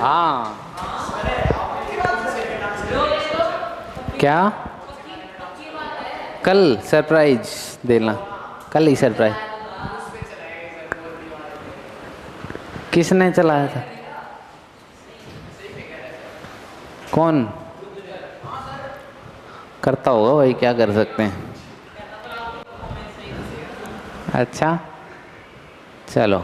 हाँ क्या कल सरप्राइज देना, कल ही सरप्राइज। किसने चलाया था? कौन करता होगा भाई, क्या कर सकते हैं। अच्छा चलो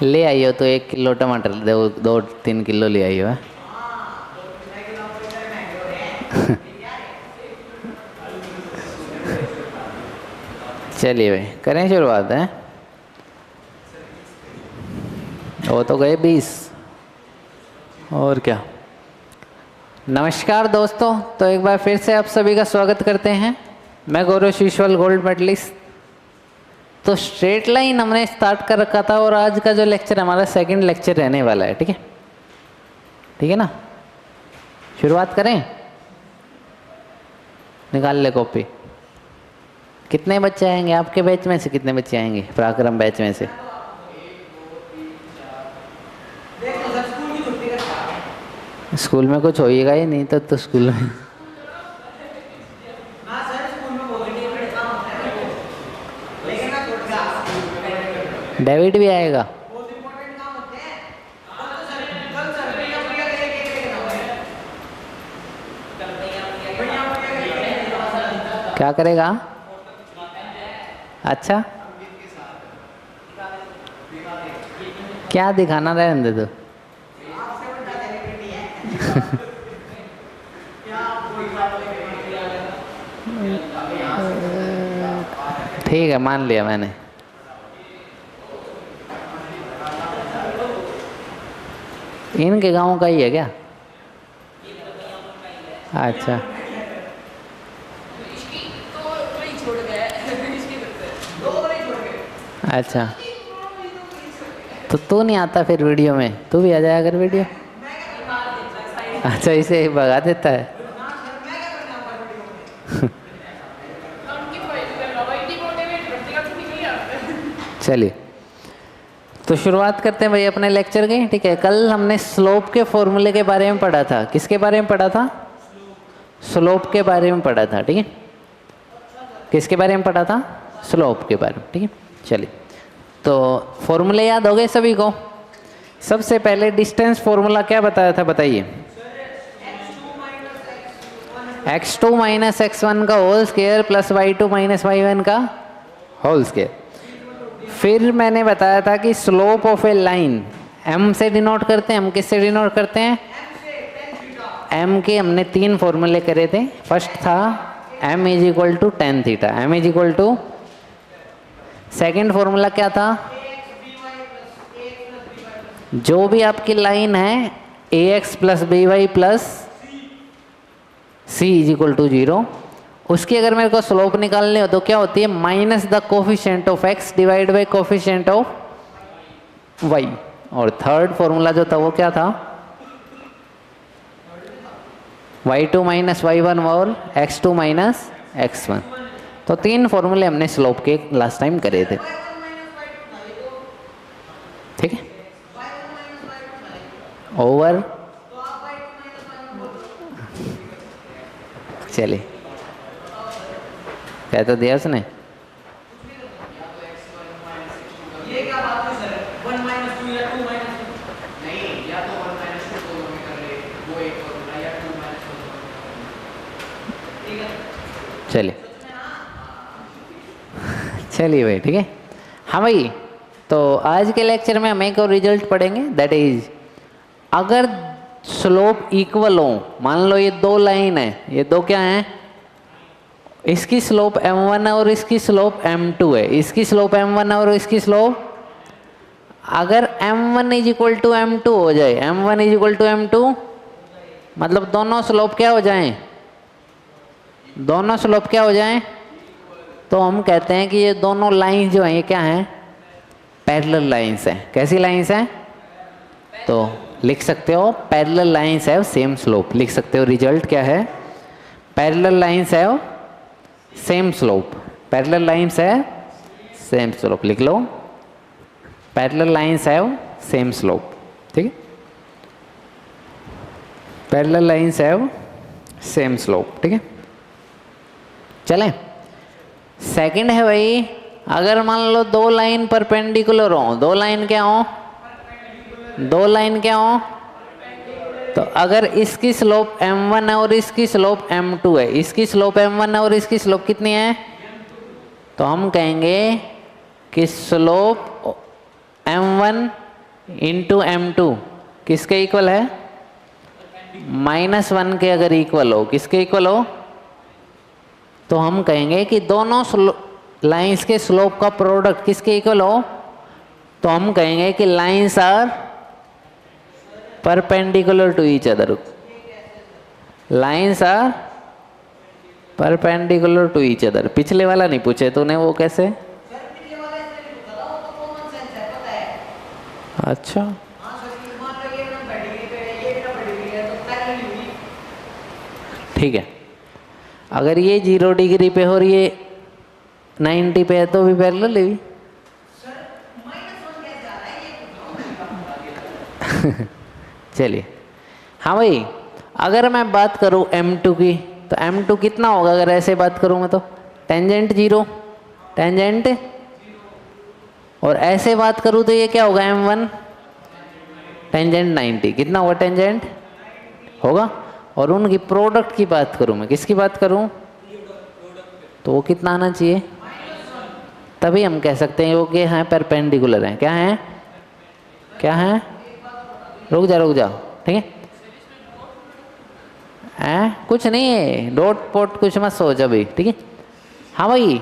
ले आइयो तो 1 किलो टमाटर, 2-3 किलो ले आइयो है। चलिए भाई करें शुरुआत है। वो तो गए 20 और क्या। नमस्कार दोस्तों, तो एक बार फिर से आप सभी का स्वागत करते हैं। मैं गौरव शीशवल, गोल्ड मेडलिस्ट। तो स्ट्रेट लाइन हमने स्टार्ट कर रखा था और आज का जो लेक्चर हमारा सेकंड लेक्चर रहने वाला है। ठीक है, ठीक है ना। शुरुआत करें, निकाल ले कॉपी। कितने बच्चे आएंगे आपके बैच में से? कितने बच्चे आएंगे पराक्रम बैच में से? स्कूल में कुछ होएगा ही नहीं तो स्कूल में डेविड भी आएगा। क्या करेगा? अच्छा क्या दिखाना, रहने दे तो। ठीक है, मान लिया मैंने। इनके गांव का ही है क्या? अच्छा अच्छा, तो तू नहीं आता फिर वीडियो में? तू भी आ जाया कर वीडियो। अच्छा इसे ही भगा देता है। चलिए तो शुरुआत करते हैं भाई अपने लेक्चर की। ठीक है, कल हमने स्लोप के फॉर्मूले के बारे में पढ़ा था। किसके बारे में पढ़ा था? स्लोप के बारे में पढ़ा था। ठीक है, किसके बारे में पढ़ा था? स्लोप के बारे में। ठीक है, चलिए तो फॉर्मूले याद हो गए सभी को? सबसे पहले डिस्टेंस फॉर्मूला क्या बताया था, बताइए। x2 माइनस x1 का whole square plus y2 minus y1 का होल स्क्वायर। फिर मैंने बताया था कि slope of a line m से डिनोट करते हैं। m किससे डिनोट करते हैं? m के हमने 3 फॉर्मूले करे थे। फर्स्ट था m is equal to ten theta, m is equal to. Second formula क्या था? जो भी आपकी लाइन है ax plus by plus c is equal to 0, उसकी अगर मेरे को स्लोप निकालनी हो तो क्या होती है? Minus the coefficient of x divide by coefficient of y। और थर्ड फॉर्मूला जो था वो क्या था? y2 माइनस y1 और x2 माइनस x1। तो 3 फॉर्मूले हमने स्लोप के लास्ट टाइम करे थे। ठीक है, ओवर। चलिए कह तो दिया उसने। चलिए चलिए भाई, ठीक है। हाँ भाई, तो आज के लेक्चर में हम एक और रिजल्ट पढ़ेंगे, दैट इज अगर स्लोप इक्वल हो। मान लो ये 2 लाइन है, ये 2 क्या है? इसकी स्लोप m1 है और इसकी स्लोप m2 है। इसकी स्लोप m1 है और इसकी स्लोप, अगर m1 is equal to m2 हो जाए, m1 is equal to m2 मतलब दोनों स्लोप क्या हो जाएं? दोनों स्लोप क्या हो जाएं? तो हम कहते हैं कि ये दोनों लाइन जो हैं ये क्या हैं? पैरेलल लाइंस हैं। कैसी लाइंस हैं? तो लिख सकते हो parallel lines have same slope. लिख सकते हो रिजल्ट क्या है? Parallel lines have same slope. Parallel lines है सेम स्लोप, लिख लो। Parallel lines have same slope, ठीक है, parallel lines have same slope, ठीक है। चलें, सेकंड है भाई, अगर मान लो दो लाइन परपेंडिकुलर हो, दो लाइन क्या हो, दो लाइन क्या हो, तो अगर इसकी स्लोप m1 है और इसकी स्लोप m2 है, इसकी स्लोप m1 है और इसकी स्लोप कितनी है, तो हम कहेंगे कि स्लोप m1 इंटू m2 किसके इक्वल है, -1 के अगर इक्वल हो, किसके इक्वल हो, तो हम कहेंगे कि दोनों लाइंस के स्लोप का प्रोडक्ट किसके इक्वल हो, तो हम कहेंगे कि lines are perpendicular to each other, lines are perpendicular to each other. पिछले वाला नहीं पूछे तूने, वो कैसे, अच्छा ठीक है, अगर ये 0 डिग्री पे हो और ये 90 पे है तो भी पैरेलल है। चलिए, हाँ भाई, अगर मैं बात करूँ m2 की, तो m2 कितना होगा अगर ऐसे बात करूँ मैं, तो टेंजेंट 0, टेंजेंट, और ऐसे बात करूँ तो ये क्या होगा m1, टेंजेंट 90, कितना होगा टेंजेंट होगा, और उनकी प्रोडक्ट की बात करूँ मैं, किसकी बात करूँ, तो वो कितना आना चाहिए, तभी हम कह सकते हैं वो कि हैं परपेंडिकुलर हैं, क्या हैं, क्या हैं, रुक जा, ठीक है, कुछ नहीं है, डॉट पोट कुछ मत सोच अभी, ठीक है। हाँ भाई,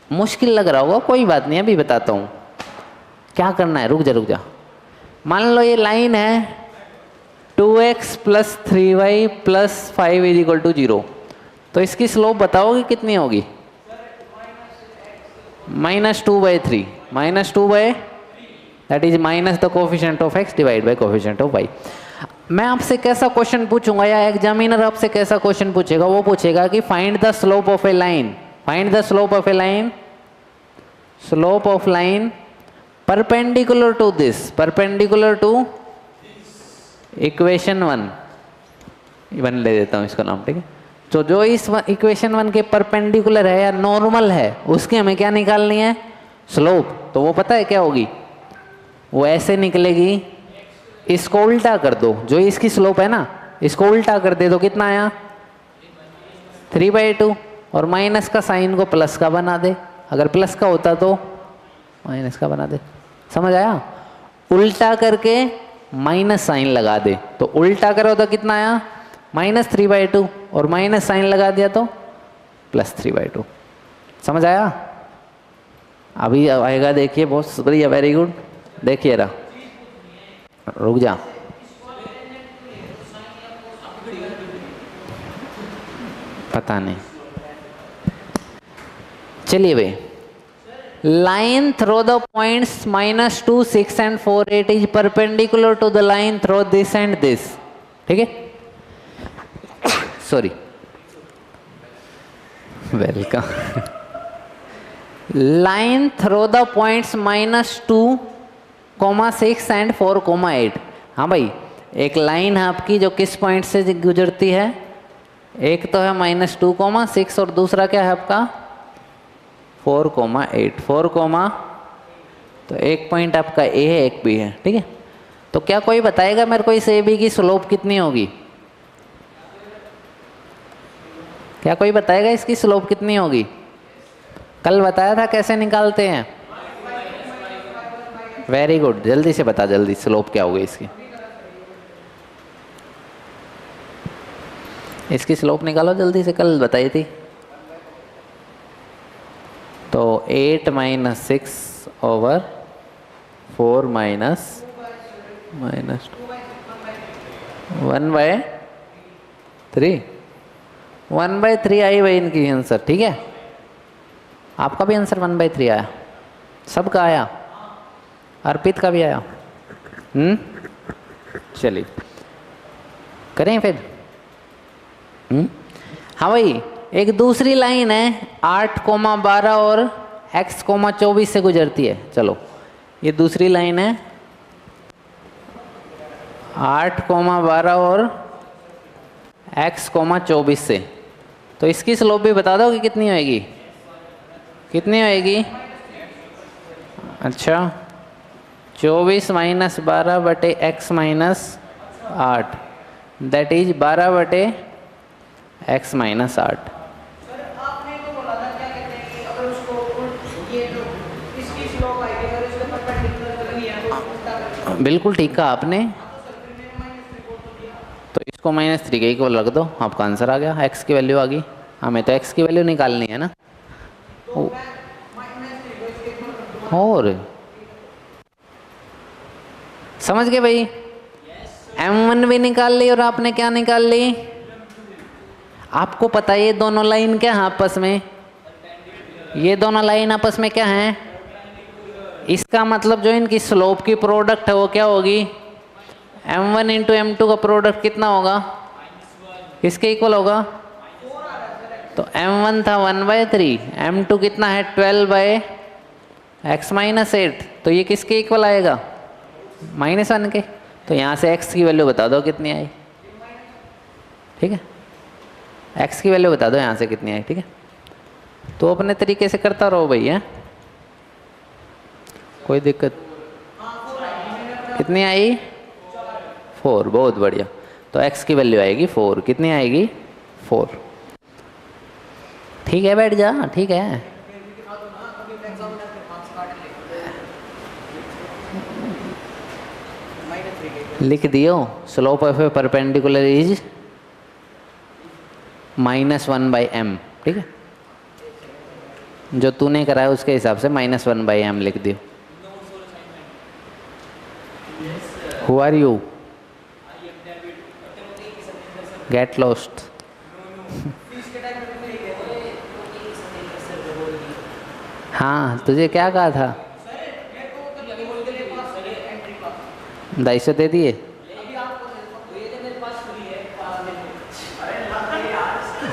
मुश्किल लग रहा होगा, कोई बात नहीं, अभी बताता हूँ क्या करना है, रुक जा। मान लो ये लाइन है 2x + 3y + 5 = 0, तो इसकी स्लोप बताओगे कितनी होगी, -2/3, -2/, that is minus the coefficient of x divide by coefficient of y। मैं आपसे कैसा क्वेश्चन पूछूंगा, या एग्जामिनर आपसे कैसा क्वेश्चन पूछेगा, वो पूछेगा कि find the slope of a line, find the slope of a line, slope of line perpendicular to this, perpendicular to equation 1, even ले देता हूँ इसका नाम, ठीक है। तो जो इस इक्वेशन 1 के परपेंडिकुलर है या नॉर्मल है, उसकी हमें क्या निकालनी है, स्लोप। तो वो पता है क्या होगी, वो ऐसे निकलेगी, इसको उल्टा कर दो, जो इसकी स्लोप है ना, इसको उल्टा कर दे, तो कितना आया 3/2, और माइनस का साइन को प्लस का बना दे, अगर प्लस का होता तो माइनस का बना दे, समझ आया, उल्टा करके माइनस साइन लगा दे, तो उल्टा करो तो कितना आया -3/2, और माइनस साइन लगा दिया तो +3/2, समझ आया। अभी आएगा, देखिए, बहुत बढ़िया, वेरी गुड, देखिए रहा, रुक जा, पता नहीं, चलिए भाई, line through the points -2, 6 and 4, 8 is perpendicular to the line through this and this, ठीक है, sorry, welcome. line through the points -2, 6 and 4, 8, हाँ भाई, एक लाइन है आपकी जो किस पॉइंट से गुजरती है, एक तो है -2, 6, और दूसरा क्या है आपका 4, 8, 4, तो एक पॉइंट आपका ए है, एक बी है, ठीक है। तो क्या कोई बताएगा मेरे को इस ए बी की स्लोप कितनी होगी, क्या कोई बताएगा इसकी स्लोप कितनी होगी, कल बताया था कैसे निकालते हैं, वेरी गुड, जल्दी से बता, जल्दी, स्लोप क्या होगी इसकी, इसकी स्लोप निकालो जल्दी से, कल बताई थी, तो 8 - 6 / 4 - 1/3, 1/3 आई भाई इनकी आंसर, ठीक है, आपका भी आंसर 1/3 आया, सबका आया, अर्पित का भी आया, चलिए करें फिर, हाँ भाई, एक दूसरी लाइन है 8, 12 और x, 24 से गुजरती है, चलो ये दूसरी लाइन है 8,12 और x,24 से। तो इसकी स्लोप भी बता दो कि कितनी होएगी, कितनी होएगी? अच्छा 24 माइनस 12 बटे x माइनस 8 दैट इज 12 बटे x माइनस 8। आपने तो बोला था क्या कहते हैं कि अगर उसको ये जो इसकी स्लोप आएगी अगर इसके परपेंडिकुलर चलेगी तो उल्टा करेगा। बिल्कुल ठीक कहा आपने। तो इसको -3 के इक्वल रख दो, आपका आंसर आ गया, x की वैल्यू आ गई। हमें तो x की वैल्यू निकालनी है ना। और समझ गए भाई? m1 भी निकाल ली और आपने क्या निकाल ली? आपको पता है ये दोनों लाइन क्या है आपस में? ये दोनों लाइन आपस में क्या है? इसका मतलब जो इनकी स्लोप की प्रोडक्ट है वो क्या होगी? m1 इंटू m2 का प्रोडक्ट कितना होगा? किसके इक्वल होगा? तो m1 था 1/3, m2 कितना है 12/x माइनस 8। तो ये किसके इक्वल आएगा? -1 के। तो यहाँ से x की वैल्यू बता दो कितनी आई। ठीक है, x की वैल्यू बता दो यहाँ से कितनी आई। ठीक है, तो अपने तरीके से करता रहो भैया, कोई दिक्कत। कितनी आई? 4। बहुत बढ़िया। तो x की वैल्यू आएगी 4। कितनी आएगी? 4। ठीक है, बैठ जा। ठीक है, लिख दियो slope of A perpendicular is -1/m। ठीक है, जो तूने करा है उसके हिसाब से -1/m लिख दियो। Who are you? Get lost. हाँ, तुझे क्या कहा था? 250 दे दिए।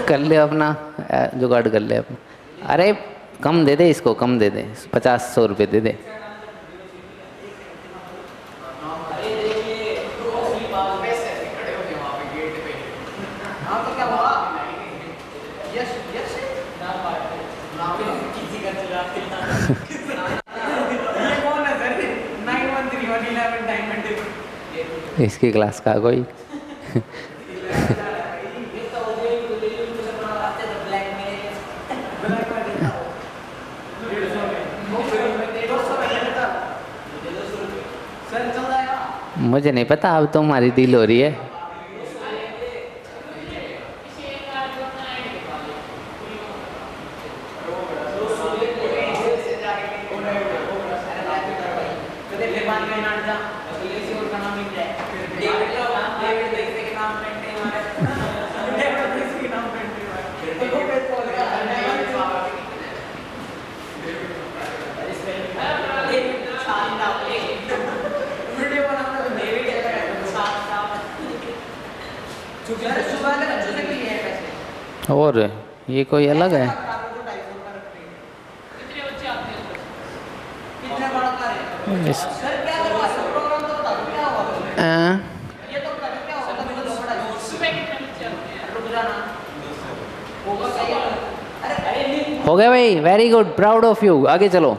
कर ले अपना जुगाड़, कर ले अपना। अरे कम दे दे इसको, कम दे दे, 50-100 रुपये दे दे। इसकी क्लास का कोई मुझे नहीं पता, अब तो हमारी डील हो रही है। और ये कोई अलग है? हो गया भाई, very good, proud of you. आगे चलो।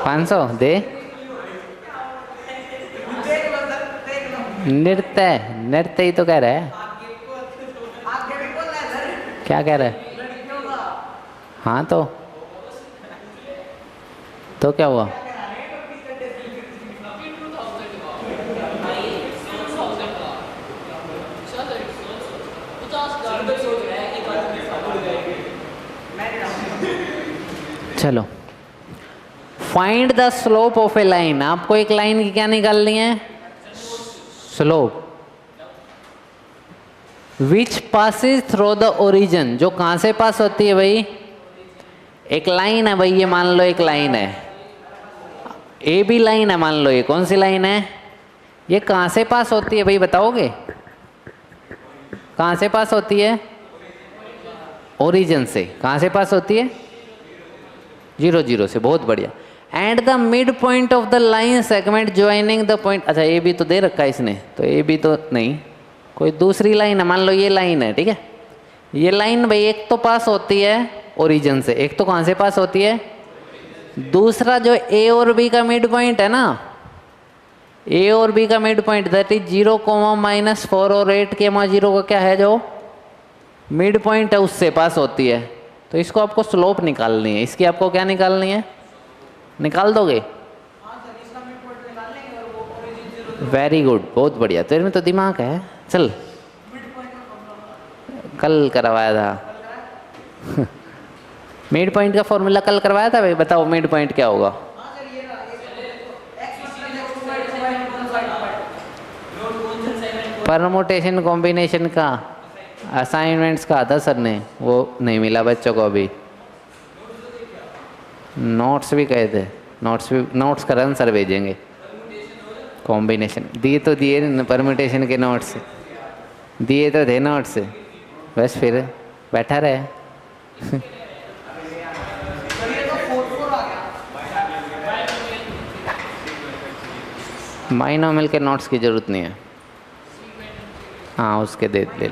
$500 दे। नृत्य, नृत्य ही तो कह रहा है। क्या कह रहा है? हाँ तो क्या हुआ? चलो, find the slope of a line. आपको एक लाइन की क्या निकालनी है? Slope. Which passes through the origin, जो कहां से पास होती है भाई? एक लाइन है भाई, ये मान लो एक लाइन है, ए बी लाइन है मान लो। ये कौन सी लाइन है? ये कहां से पास होती है भाई, बताओगे? कहां से पास होती है? ओरिजिन से कहाँ से पास होती है? 0 0 से। बहुत बढ़िया। And the mid point of the line segment joining the point. अच्छा ए बी तो दे रखा है इसने, तो ए बी तो नहीं, कोई दूसरी लाइन है, मान लो ये लाइन है, ठीक है। ये लाइन भाई एक तो पास होती है ओरिजिन से, एक तो कहाँ से पास होती है? दूसरा जो ए और बी का मिड पॉइंट है ना, ए और बी का मिड पॉइंट दैट इज 0, -4 और 8 के 0 का क्या है जो मिड पॉइंट है उससे पास होती है। तो इसको आपको स्लोप निकालनी है, इसकी आपको क्या निकालनी है? निकाल दोगे? वेरी गुड, बहुत बढ़िया। तेरे में तो दिमाग है। चल कल करवाया था मिड पॉइंट का फॉर्मूला कल करवाया था भाई। बताओ मिड पॉइंट क्या होगा? परमुटेशन कॉम्बिनेशन का असाइनमेंट्स का था सर ने, वो नहीं मिला बच्चों को अभी। नोट्स भी कहे थे, नोट्स का रन सर भेजेंगे। कॉम्बिनेशन दिए तो दिए, परम्यूटेशन के नोट्स दिए तो थे नोट्स, बस फिर बैठा रहे बाइनोमियल के नोट्स की ज़रूरत नहीं है। हाँ उसके दे ले।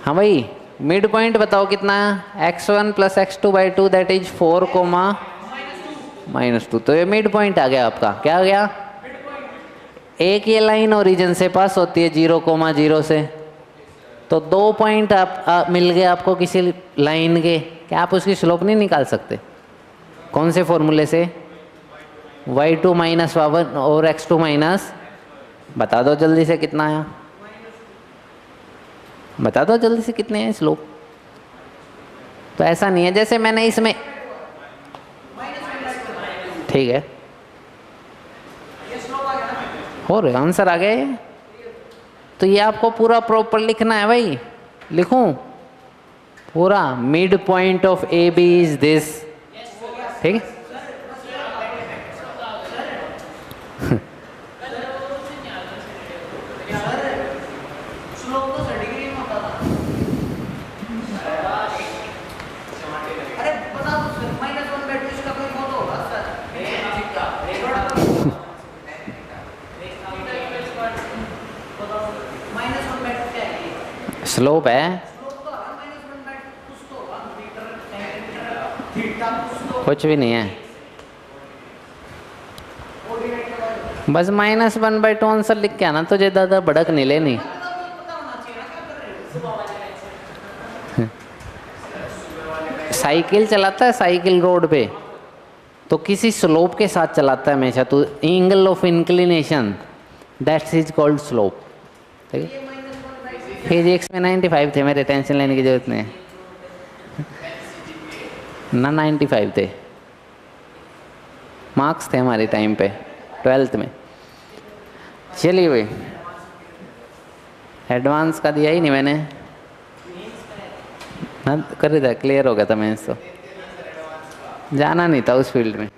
हाँ भाई मिड पॉइंट बताओ कितना है? x1 + x2/2 that is 4, -2। तो ये मिड पॉइंट आ गया आपका। क्या आ गया? एक ये लाइन ओरिजिन से पास होती है 0, 0 से, तो 2 पॉइंट आप मिल गए आपको किसी लाइन के। क्या आप उसकी स्लोप नहीं निकाल सकते? कौन से फॉर्मूले से? y2 - 1 और x2 माइनस, बता दो जल्दी से कितना आया, बता दो जल्दी से कितने हैं स्लोप। तो ऐसा नहीं है जैसे मैंने इसमें, ठीक है हो रहे आंसर आ गए। तो ये आपको पूरा प्रॉपर लिखना है भाई। लिखूं पूरा? Mid point of A B is this, ठीक है। स्लोप है कुछ भी नहीं है, बस -1/2 आंसर लिख के आना। तुझे ज़्यादा भड़क नहीं लेनी। साइकिल चलाता है, साइकिल रोड पे तो किसी स्लोप के साथ चलाता है हमेशा, तो angle of inclination that is called slope, ठीक है। फिजिक्स में 95 थे मेरे, टेंशन लेने की जरूरत नहीं है ना। 95 थे मार्क्स थे हमारे टाइम पे 12th में। चलिए भाई एडवांस का दिया ही नहीं मैंने, हाँ कर था, क्लियर हो गया था मैं, तो जाना नहीं था उस फील्ड में।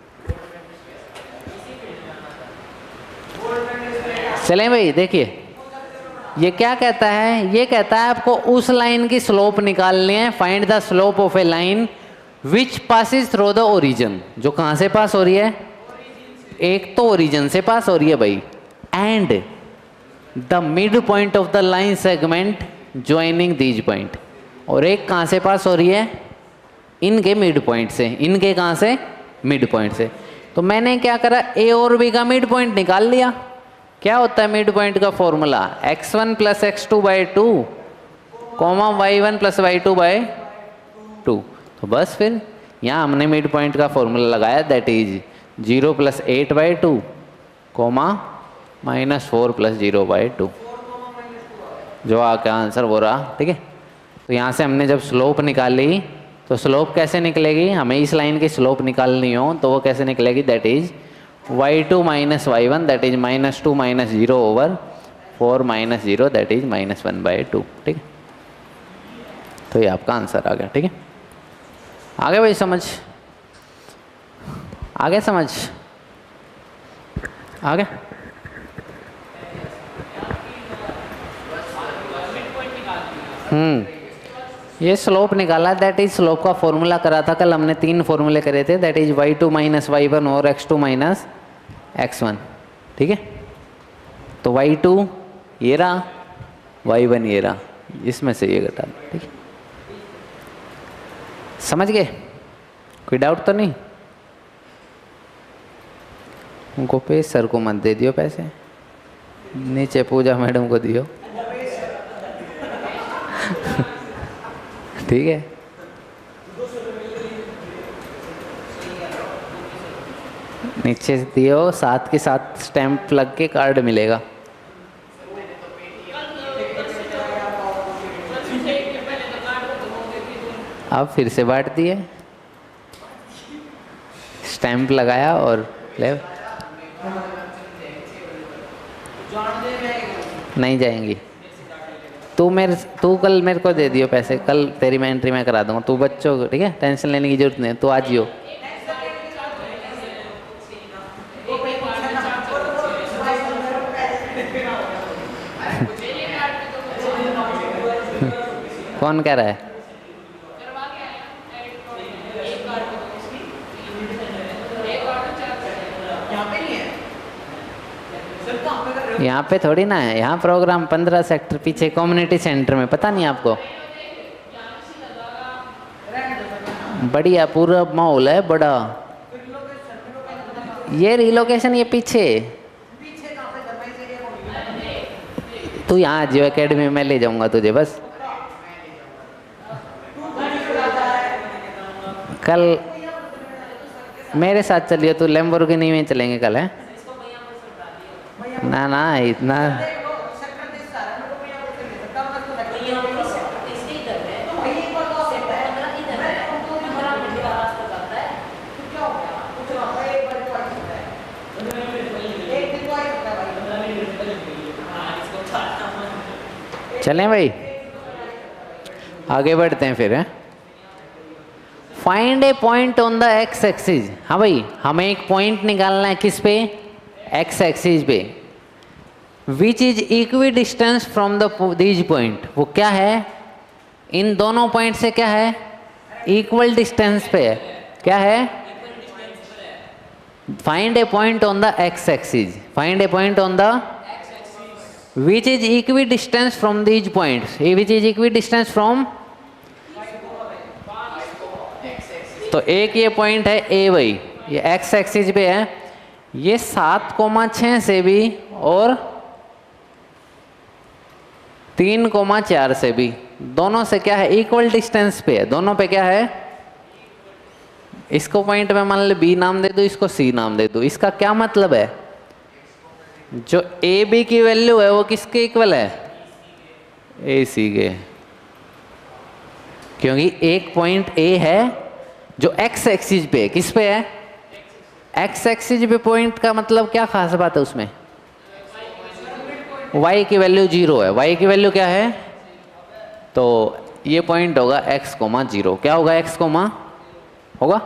चलें भाई देखिए ये क्या कहता है? ये कहता है आपको उस लाइन की स्लोप निकालनी है। Find the slope of a line which passes through the origin. जो कहाँ से पास हो रही है? एक तो ओरिजिन से पास हो रही है भाई। And the mid point of the line segment joining these point. और एक कहाँ से पास हो रही है? इनके मिड पॉइंट से। इनके कहाँ से? मिड पॉइंट से। तो मैंने क्या करा? ए और बी का मिड पॉइंट निकाल लिया। क्या होता है मिड पॉइंट का formula? x1 + x2/2, y1 + y2/2। तो बस फिर यहाँ हमने मिड पॉइंट का फॉर्मूला लगाया दैट इज 0 + 8/2, -4 + 0/2, जो आपका आंसर वो रहा, ठीक है। तो यहाँ से हमने जब स्लोप निकाली तो स्लोप कैसे निकलेगी? हमें इस लाइन की स्लोप निकालनी हो तो वो कैसे निकलेगी? That is y2 - y1 that is -2 - 0/4 - 0 that is -1/2, ठीक है। तो ये आपका आंसर आ गया, ठीक है। आगे भाई समझ, आगे समझ, आगे ये स्लोप निकाला, दैट इज स्लोप का फॉर्मूला करा था कल हमने, 3 फॉर्मूले करे थे, that is y2 minus y1 और x2 माइनस x1, ठीक है। तो y2 ये रहा, y1 ये रहा, इसमें से ये घटा दो, ठीक है। समझ गए? कोई डाउट तो नहीं? उनको पे सर को मत दे दियो पैसे, नीचे पूजा मैडम को दियो ठीक है। नीचे से दियो, साथ के साथ स्टैंप लग के कार्ड मिलेगा। अब फिर से बांट दिए, स्टैंप लगाया और ले। नहीं जाएंगी। तू कल मेरे को दे दियो पैसे, कल तेरी मैं एंट्री मैं करा दूंगा, तू बच्चों को, ठीक है, टेंशन लेने की जरूरत नहीं है, तू आज ही हो। कौन कह रहा है? यहाँ पे थोड़ी ना है, यहाँ प्रोग्राम 15 सेक्टर पीछे कम्युनिटी सेंटर में, पता नहीं आपको? बढ़िया पूरा माहौल है बड़ा। ये रिलोकेशन ये पीछे, तू यहाँ जियो एकेडमी में ले जाऊंगा तुझे बस। कल मेरे साथ चलिए, तू लैम्बोर्गिनी में चलेंगे कल, है ना? ना इतना चलें भाई, आगे बढ़ते हैं फिर, है। Find A point on the x axis. हाँ भाई, हमें एक पॉइंट निकालना है, किस पे? एक्स एक्सिस पे। Which is equi distance from these point. वो क्या है? इन दोनों पॉइंट से क्या है? इक्वल डिस्टेंस पे है। क्या है? Find A point on the x axis. Find A point on the which is equi distance from these points. Which is equi distance from, तो एक ये पॉइंट है ए वाई, ये एक्स एक्सिस पे है। ये 7,6 से भी और 3,4 से भी, दोनों से क्या है? इक्वल डिस्टेंस पे है। दोनों पे क्या है? इसको पॉइंट में मान ले बी नाम दे दो, इसको सी नाम दे दो। इसका क्या मतलब है? जो ए बी की वैल्यू है वो किसके इक्वल है? ए सी के। क्योंकि एक पॉइंट ए है जो एक्स एक्सिस पे है। किस पे है? एक्स एक्सिस पे पॉइंट का मतलब क्या खास बात है उसमें? y की वैल्यू 0 है। y की वैल्यू क्या है? तो ये पॉइंट होगा x, 0। क्या होगा? x, होगा।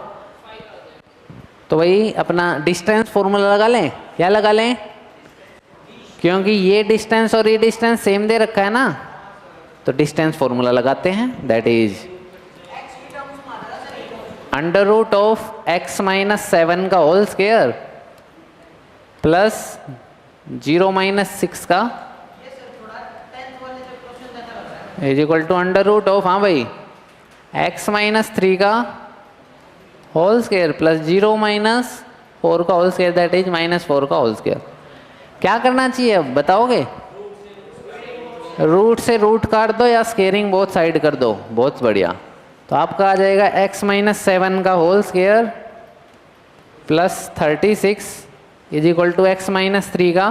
तो भाई अपना डिस्टेंस फॉर्मूला लगा लें। क्या लगा लें? क्योंकि ये डिस्टेंस और ये डिस्टेंस सेम दे रखा है ना, तो डिस्टेंस फॉर्मूला लगाते हैं। That is under root of x minus 7 का होल स्क्वायर प्लस 0 माइनस 6 का is equal to under root of, हाँ भाई, x माइनस 3 का होल स्क्वायर प्लस 0 माइनस 4 का whole square, that is minus 4 का होल स्क्वायर। क्या करना चाहिए अब बताओगे? रूट से रूट काट दो या स्केयरिंग बोथ साइड कर दो। बहुत बढ़िया। तो आपका आ जाएगा x माइनस 7 का whole square plus 36 is equal to x minus 3 का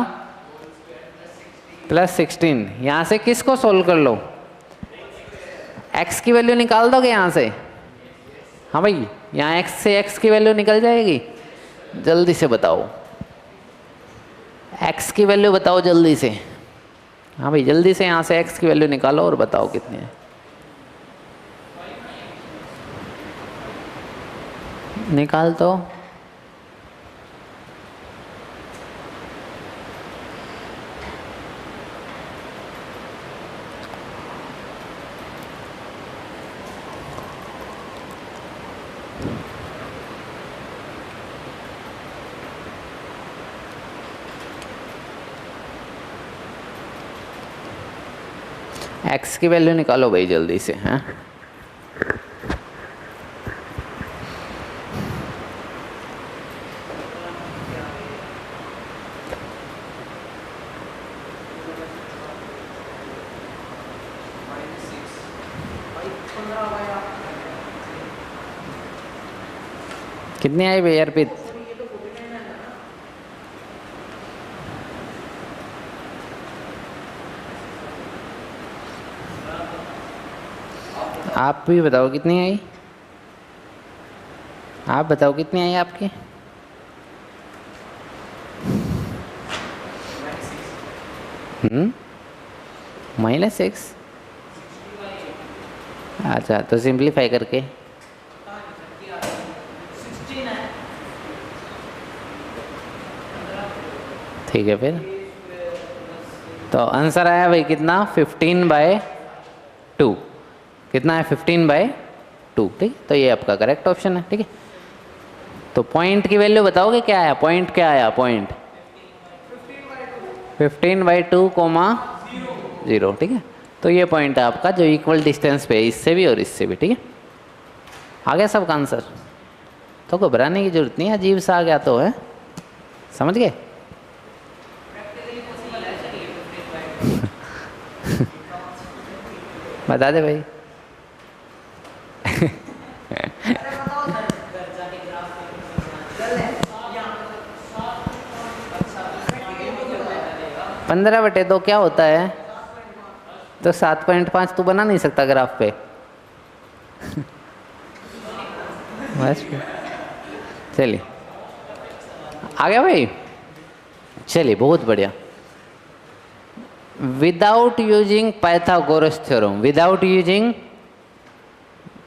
प्लस 16। यहाँ से किसको सोल्व कर लो? x की वैल्यू निकाल दोगे यहाँ से? हाँ भाई, यहाँ x से x की वैल्यू निकल जाएगी। जल्दी से बताओ, x की वैल्यू बताओ जल्दी से। हाँ भाई, जल्दी से यहाँ से x की वैल्यू निकालो और बताओ कितनी है। निकाल तो। एक्स की वैल्यू निकालो भाई जल्दी से, हैं? कितनी आई भैया अर्पित? आप भी बताओ कितनी आई? आप बताओ कितनी आई आपकी? -6। अच्छा, तो सिंप्लीफाई करके 16 है। ठीक है फिर। तो आंसर आया भाई कितना? 15/2। कितना है? 15/2। ठीक, तो ये आपका करेक्ट ऑप्शन है। ठीक है, तो पॉइंट की वैल्यू बताओगे क्या आया? पॉइंट क्या आया? पॉइंट 15/2, 0। ठीक है, तो ये पॉइंट है आपका जो इक्वल डिस्टेंस पे है, इससे भी और इससे भी। ठीक है, आ गया सबका आंसर? तो घबराने की जरूरत नहीं है, अजीब सा आ गया तो है, समझ गए? बता दे भाई। अरे बताओ घर जाके ग्राफ चल है यहाँ 15/2 क्या होता है? तो 7.5 तू बना नहीं सकता ग्राफ पे। बस चलिए, आ गया भाई? चलिए, बहुत बढ़िया। Without using Pythagoras theorem, without using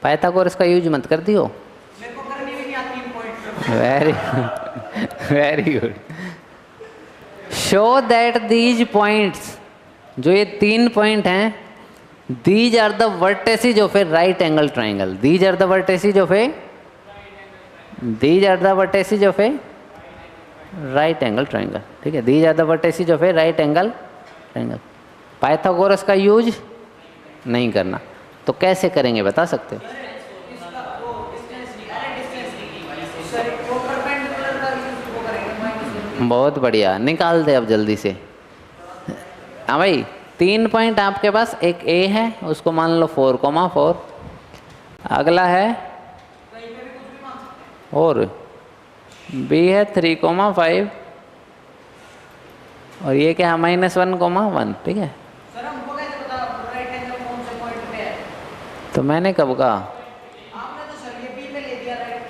Pythagoras का यूज मत कर दियो। मेरे को करनी भी नहीं आती इन point. Very good. Show that these points, जो ये 3 पॉइंट हैं, these are the vertices of a right angle triangle. These are the vertices of a, these are the vertices of a right angle triangle. ठीक है, these are the vertices of a right angle triangle. Pythagoras का use नहीं करना, तो कैसे करेंगे बता सकते हो? बहुत बढ़िया, निकाल दे अब जल्दी से। हाँ भाई, 3 पॉइंट आपके पास, एक ए है उसको मान लो 4,4, अगला है और बी है 3,5 और ये क्या है -1,1। ठीक है, सर हमको कैसे पता राइट एंगल कौन से पॉइंट पे है? तो मैंने कब कहा? आपने तो सर ये बी पे ले दिया राइट,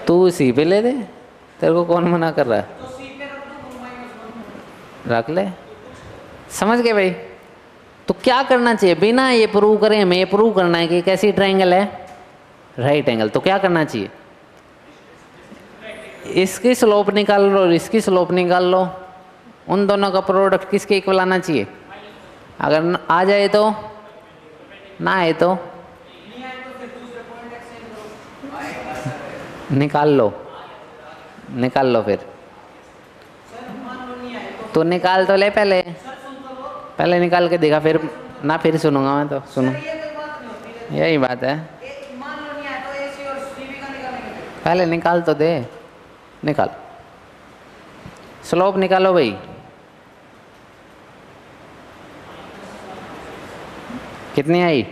तू सी पे ले दे, तेरे को कौन मना कर रहा है? तो सी पे रख दो -1। रख ले, समझ गए भाई? तो क्या करना चाहिए बिना ये प्रूव करें? हमें ये प्रूव करना है कि कैसी ट्राइंगल है, राइट एंगल। तो क्या करना चाहिए? इसकी स्लोप निकाल लो और इसकी स्लोप निकाल लो, उन दोनों का प्रोडक्ट किसके इक्वल आना चाहिए? अगर आ जाए तो, ना आए तो निकाल लो, निकाल लो फिर। तो निकाल तो ले पहले, पहले निकाल के देखा, फिर ना फिर सुनूंगा मैं तो। सुनो, ये कोई बात नहीं होती है। यही बात है, मान लो नहीं आया तो ए सी और सी बी का निकालेंगे। पहले निकाल तो दे। निकाल, स्लोप निकालो भाई। कितनी आई?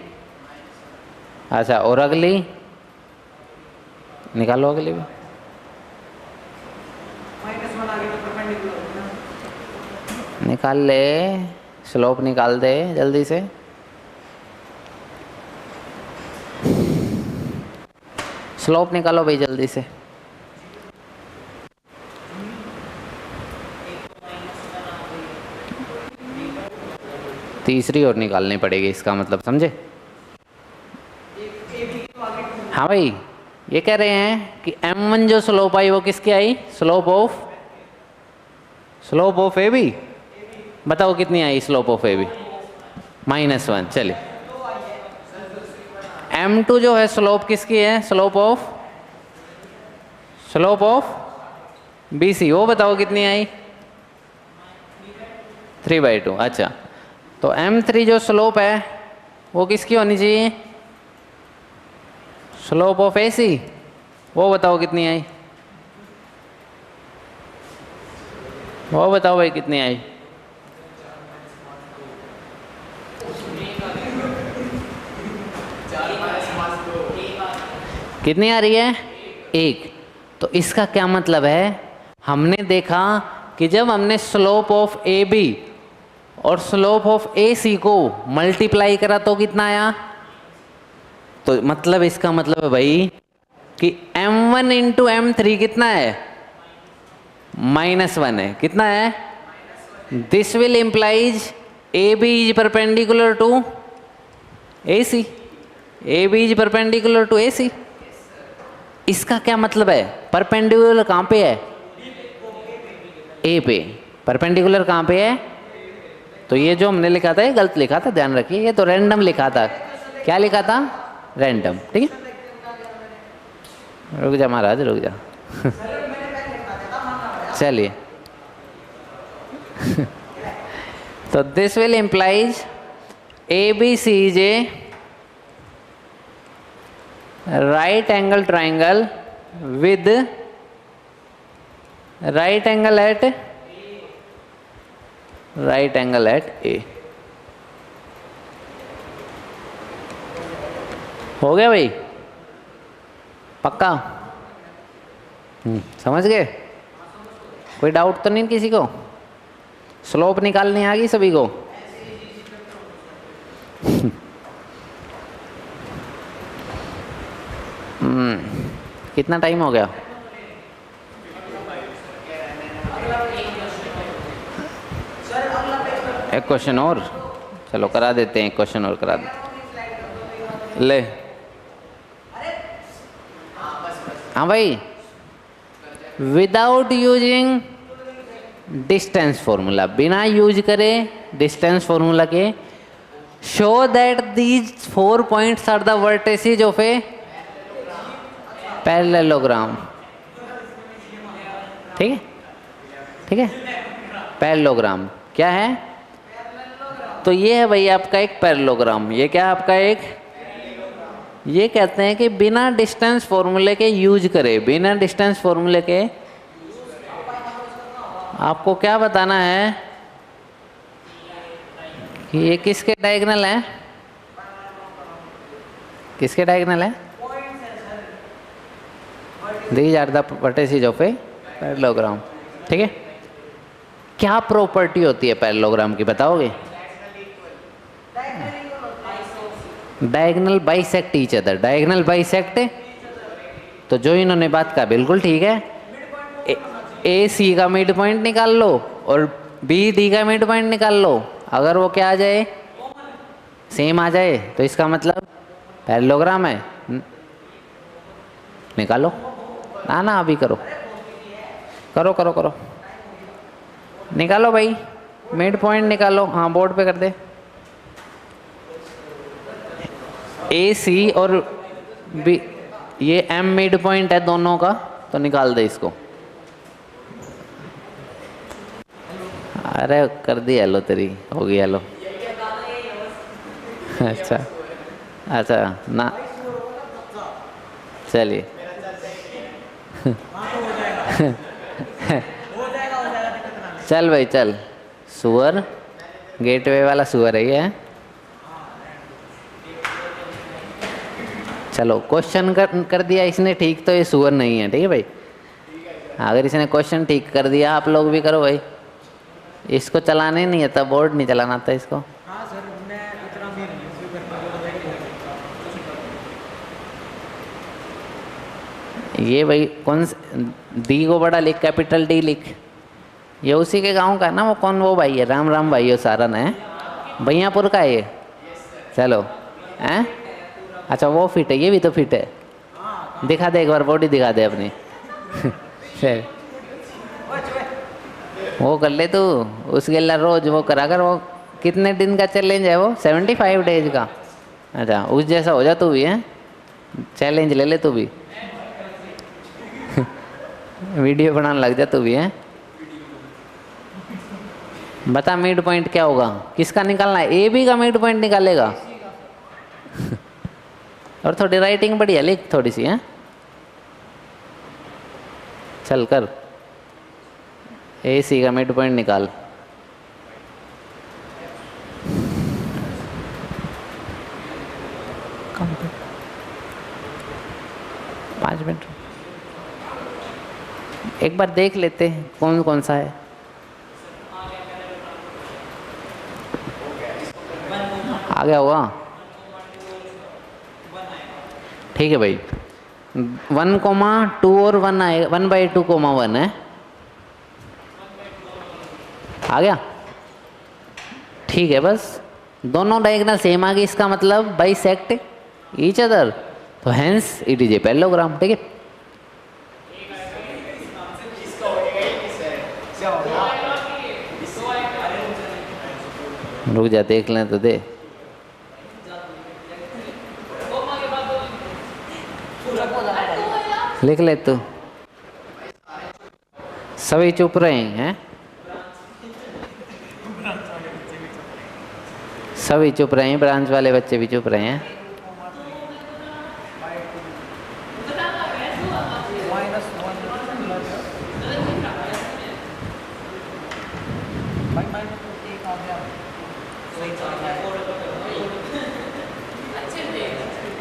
अच्छा, और अगली निकालो, अगली भी -1 आगे तो परपेंडिकुलर होगा ना। निकाल ले, स्लोप निकाल दे जल्दी से। स्लोप निकालो भाई जल्दी से। तीसरी और निकालनी पड़ेगी, इसका मतलब समझे? हाँ भाई, ये कह रहे हैं कि M1 जो स्लोप आई वो किसकी आई? Slope of A B. बताओ कितनी आई स्लोप ऑफ ए बी? -1। चलिए, M2 जो है स्लोप किसकी है? स्लोप ऑफ BC, वो बताओ कितनी आई? 3/2। अच्छा, तो M3 जो स्लोप है वो किसकी होनी चाहिए? Slope of AC। वो बताओ कितनी आई? वो बताओ भाई कितनी आई? कितनी आ रही है? 1। तो इसका क्या मतलब है? हमने देखा कि जब हमने स्लोप ऑफ AB और स्लोप ऑफ AC को मल्टीप्लाई करा तो कितना आया? तो मतलब इसका मतलब है भाई कि M1 इंटू M3 कितना है? -1 है। कितना है? This will implies AB is perpendicular to AC। AB is perpendicular to AC। इसका क्या मतलब है? परपेंडिकुलर कहाँ पे है? A पे। परपेंडिकुलर कहाँ पे है? तो ये जो हमने लिखा था ये गलत लिखा था, ध्यान रखिए। ये तो रैंडम लिखा था। क्या लिखा था? रैंडम। ठीक है, रुक जा महाराज, रुक जा। चलिए। तो this will implies ABC is a right angle triangle with right angle at A। हो गया भाई? पक्का? समझ गए? कोई डाउट तो नहीं किसी को? स्लोप निकालनी आ गई सभी को? कितना टाइम हो गया? एक क्वेश्चन और, चलो करा देते हैं। एक क्वेश्चन और करा देते। ले, हाँ भाई, विदाउट यूजिंग डिस्टेंस फॉर्मूला, बिना यूज करे डिस्टेंस फॉर्मूला के, show that these 4 points are the vertices of a parallelogram. ठीक है, ठीक है। पैरेललोग्राम क्या है? तो ये है भाई आपका एक पैरेललोग्राम। ये क्या है आपका एक? ये कहते हैं कि बिना डिस्टेंस फॉर्मूले के यूज करे, बिना डिस्टेंस फॉर्मूले के आपको क्या बताना है कि ये किसके डायगोनल है? किसके डायगोनल है? These are the vertices of a parallelogram। ठीक है। क्या प्रॉपर्टी होती है पैरेललोग्राम की, बताओगे? Diagonal bisect each other. Diagonal bisect, तो जो इन्होंने बात कहा बिल्कुल ठीक है। AC का मिड पॉइंट निकाल लो और BD का मिड पॉइंट निकाल लो। अगर वो क्या आ जाए? सेम आ जाए, तो इसका मतलब पैरेललोग्राम है। निकालो ना, ना अभी करो, करो करो करो, निकालो भाई, मिड पॉइंट निकालो। हाँ बोर्ड पे कर दे। AC और B, ये M मिड पॉइंट है दोनों का, तो निकाल दे इसको। अरे कर दी हेलो, तेरी हो गई हेलो। अच्छा अच्छा ना, चलिए। चल भाई चल, सुअर गेटवे वाला सुअर है ये। चलो क्वेश्चन कर दिया इसने ठीक, तो ये सुअर नहीं है। ठीक है भाई, अगर इसने क्वेश्चन ठीक कर दिया, आप लोग भी करो भाई। इसको चलाने नहीं आता, बोर्ड नहीं चलाना आता इसको। हाँ सर, मैं इतना भी नहीं ये भाई कौन डी को बड़ा लिख, कैपिटल D लिख। ये उसी के गांव का है ना, वो कौन, वो भाई है राम राम भाई, वो सारन है, भैयापुर का है ये। चलो हैं, अच्छा वो फिट है, ये भी तो फिट है। दिखा दे एक बार, बॉडी दिखा दे अपनी। वो कर ले तू, उसके लिए रोज वो करा कर। वो कितने दिन का चैलेंज है वो? 75 डेज का। अच्छा उस जैसा हो जा तू भी, है चैलेंज ले ले तू भी। वीडियो बनाने लग जा तू भी, है। बता मिड पॉइंट क्या होगा, किसका निकालना है? AB का मिड पॉइंट निकालेगा। और थोड़ी राइटिंग बढ़िया लिख, थोड़ी सी है, चल कर AC का मिड पॉइंट निकाल। पाँच मिनट एक बार देख लेते हैं कौन कौन सा है। आ गया होगा, ठीक है भाई। 1,2 और 1 आएगा, 1/2,1 है, आ गया, ठीक है। बस दोनों डायगोनल सेम आ गई, इसका मतलब बाइसेक्ट ईच अदर, तो hence it is a parallelogram, ठीक है। रुक जा, देख लें तो दे, लिख ले तू। सभी चुप रहे हैं, सभी चुप रहे हैं, ब्रांच वाले बच्चे भी चुप रहे हैं।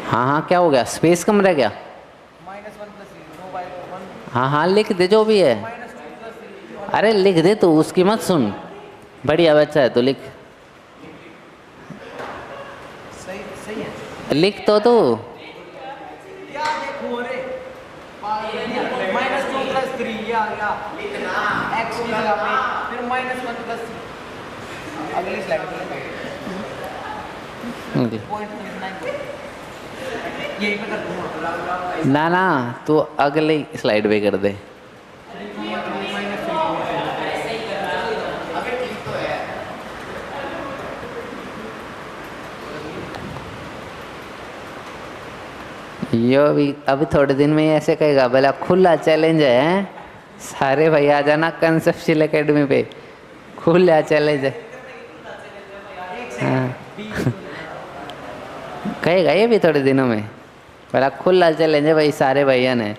हाँ हाँ, क्या हो गया, स्पेस कम रह गया? हाँ हाँ, लिख दे जो भी है। अरे लिख दे तू, उसकी मत सुन, बढ़िया बच्चा है तो लिख, सही है, लिख तो तू। क्या देखो रे, -2 + 3 ये आ गया, x की जगह पे, फिर -1 + 3, अगली स्लाइड पे पॉइंट यही पे कर दूंगा। ना ना, तू अगली स्लाइड पे कर दे। यो अभी थोड़े दिन में ही ऐसे कहेगा, भला खुला चैलेंज है, सारे भाई आ जाना कंसेप्चुअल एकेडमी पे, खुला चैलेंज है। हाँ कहेगा ये भी थोड़े दिनों में, भला खुला चैलेंज है भाई, सारे भैया ने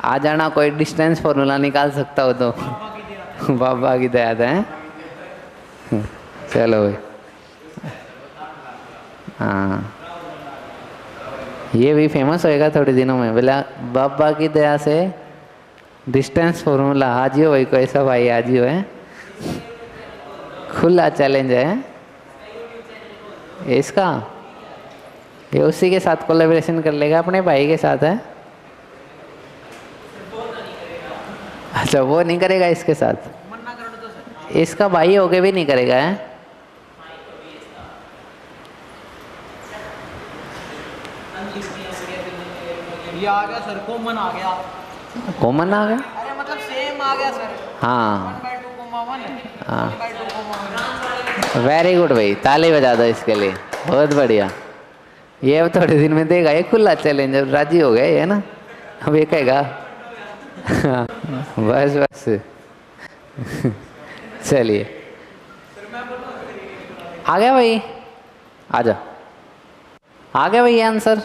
आ जाना, कोई डिस्टेंस फॉर्मूला निकाल सकता हो तो बाबा की दया है। चलो भाई, हाँ ये भी फेमस होएगा थोड़े दिनों में, बोला बाबा की दया से डिस्टेंस फॉर्मूला आजियो भाई, कोई सब भाई आजियो है, खुला चैलेंज है इसका। ये उसी के साथ कोलैबोरेशन कर लेगा, अपने भाई के साथ है। अच्छा वो नहीं करेगा इसके साथ, इसका भाई होके भी नहीं करेगा है। ये आ गया सर, कॉमन आ गया, कॉमन आ गया, अरे मतलब सेम आ गया सर, हाँ 1/2,1 हाँ, 1/2,1। वेरी गुड भाई, ताली बजा दो इसके लिए, बहुत बढ़िया। ये अब थोड़े दिन में देगा ये खुला चैलेंज, अब राजी हो गए है ना, अब ये कहेगा बस बस चलिए आ गया भाई, आजा, आ गया भाई आंसर।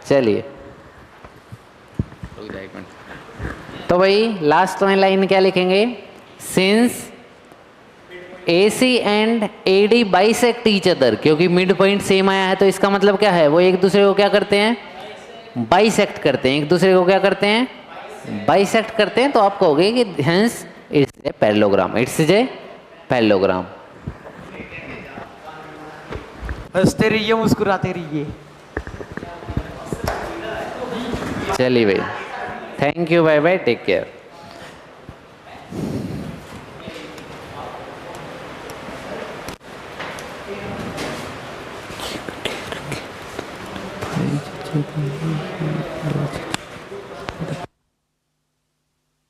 चलिए तो भाई लास्ट लाइन क्या लिखेंगे, since AC and AD bisect each other, क्योंकि मिड पॉइंट सेम आया है तो इसका मतलब क्या है, वो एक दूसरे को क्या करते हैं, बाइसेक्ट करते हैं, एक दूसरे को क्या करते हैं, बाइसेक्ट करते हैं। तो आप कहोगे कि hence it's a parallelogram, it's a parallelogram. हंसते रहिए, मुस्कुराते रहिए। चलिए भाई, thank you, bye bye, take care.